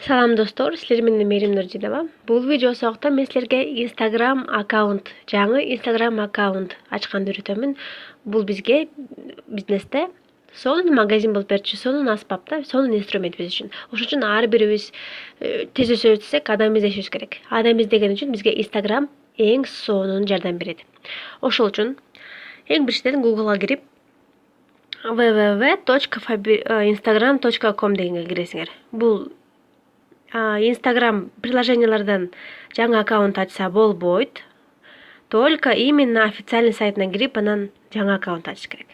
Салам достор, силер менен Мерим Нурдинова. Бул видео соокта мен силерге Instagram аккаунт, жаңы Instagram аккаунт ачканды үйрөтөмүн. Бул бизге бизнесте сонун магазин болуп берчү, сонун аспап да, сонун инструмент биз үчүн. Ошон үчүн ар бирибиз тез өсөбүз десек, адам издешибиз керек. Адам издеген үчүн бизге Instagram эң сонун жардам берет. Ошол үчүн эң биринчиден Google'га кирип www.instagram.com дегенге киресиңер. Бул Instagram приложениялардан жаңы аккаунт ачса болбойт. Только именно официальный сайтына кирип, анан жаңы аккаунт ачыш керек.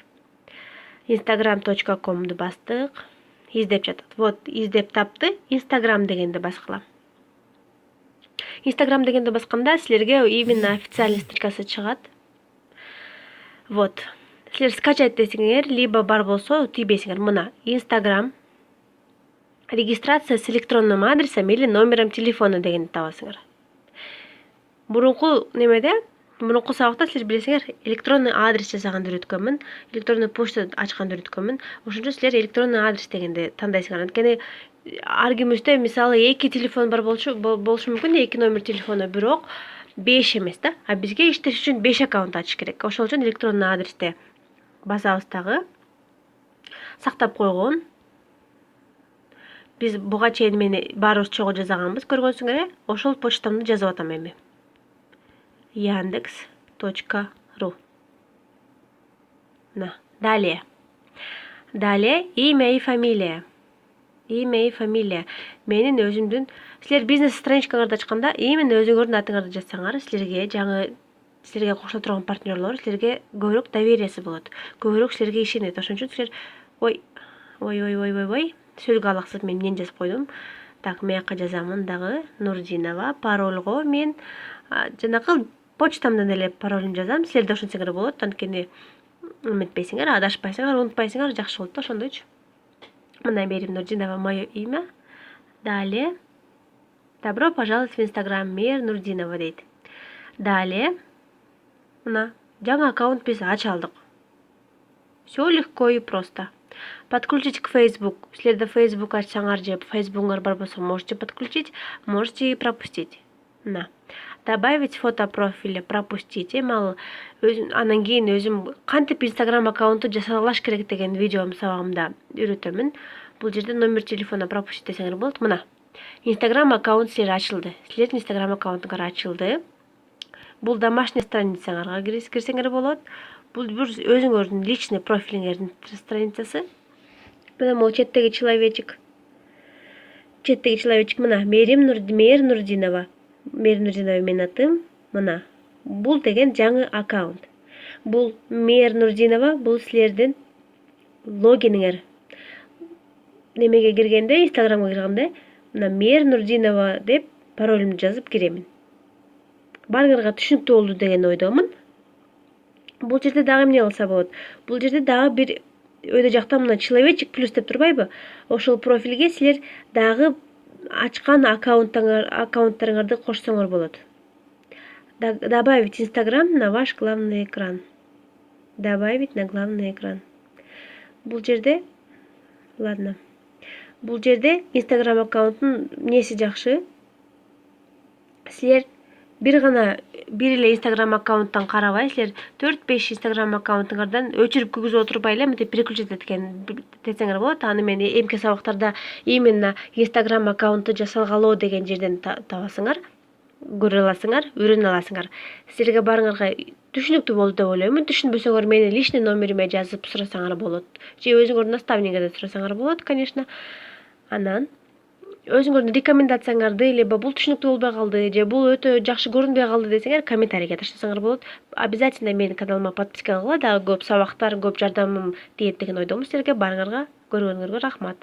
instagram.com'ду бастык. Издеп жатат. Вот, издеп тапты. Instagram дегенди баскыла. Instagram дегенди басканда силерге именно официальный строчкасы чыгат. Вот. Силер скачать десеңер, либо бар болсо тийбесиңер. Мына Instagram регистрация с электронным адресом или номером телефона дегенди табасыңар. Мурунку сабакта силер билесиңер, электронный адрес жасаганды үйрөткөнмүн, электронный почта ачканды үйрөткөнмүн. Ошон үчүн силер электронный адрес дегенди тандайсыңар. Анткени ар кимибизде мисалы 2 телефон бар болушу мүмкүн, 2 номер телефону, бирок 5 эмес да. А бизге иштеш үчүн 5 аккаунт ачыш керек. Ошол үчүн электронный адресте басабыз дагы. Сактап койгон. Биз буга чейин мени баарыбыз чогуу жазаганбыз, көргөнсүңөр. Ошол почтамды жазып атам эми. yandex.ru. Далее. Имя и фамилия. Менин өзүмдүн, силер бизнес страничкаңарды ачканда, именно өзүңөрдүн атыңарды жазсаңар, силерге кошуло турган партнерлор силерге көбүрөөк довериясы болот. Көбүрөөк силерге ишенет. Ошон үчүн силер сөзгө алаксыз, мен эмнени жазып койдум. Так, мен жака жазамын дагы Нурдинова, паролго мен жанакы почтамдан эле паролун жазам. Силер да ошентсеңер болот. Анткени эметпейсиңер, адашпайсыңар, унутпайсыңар, жакшы болот да ошондойчу. Мына Мерим Нурдинова мое имя. Далее. Добро пожаловать в Instagram Мер Нурдинова дейт. Далее. Мына жаңы аккаунт биз ача алдык. Всё легко и просто. Подключить к Facebook. Силерде Facebook ачсаңар же Facebook'уңар бар болсо, можете подключить, можете и пропустить. Добавить фото профиля, пропустите. Анан кийин өзүм кантип Instagram аккаунту жасалаш керек деген видеом сабагымда үйрөтөмүн. Бул жерде номер телефона пропустить десеңер болот. Мына Instagram аккаунт силер ачылды. Силердин Instagram аккаунтуңар ачылды. Бул домашний страницаңарга кирсеңер болот. Бул өзүңөрдүн личный профилиңердин страницасы. Мына могу четтеги человечек. Мына Мер Нурдинова. Мер Нурдинова менин атым. Мына. Бул деген жаңы аккаунт. Бул Мер Нурдинова, бул силердин логиниңер. Немеге киргенде, Instagramга киргенде, мына Мер Нурдинова деп паролумду жазып киремин. Баарыңарга түшүнүктүү болду деген ойдомун. Бул жерде дагы эмне кылса болот? Бул жерде дагы бир өйдө жакта мына человечек плюс деп турбайбы? Ошол профилге силер дагы ачкан аккаунттарыңарды кошсоңор болот. Добавить Instagram на ваш главный экран. Добавить на главный экран. Бул жерде Instagram аккаунттун эмнеси жакшы? Силер бир эле Instagram аккаунттан карабай, силер 4-5 Instagram аккаунтуңардан өчүрүп күйгүзүп отурбай эле мынтип переключить этсеңер болот. Аны мен эмки сабактарда именно Instagram аккаунту жасалгалоо деген жерден табасыңар, көрө аласыңар, үйрөнө аласыңар. Силерге баарыңарга түшүнүктүү болду деп ойлоймун. Түшүнбөсөңөр мени личный номериме жазып сурасаңар болот. Же өзүңөрдүн наставнигиңерден сурасаңар болот, конечно. Анан өзүңөрдүн рекомендацияңарды, либо бул түшүнүктүү болбой калды, же бул өтө жакшы көрүнбөй калды десеңер, комментарийге таштасаңар болот. Обязательно менин каналыма подписка кылгыла, дагы көп сабактар, көп жардамым тиет деген ойдомун силерге. Баарыңарга көргөнүңөргө рахмат.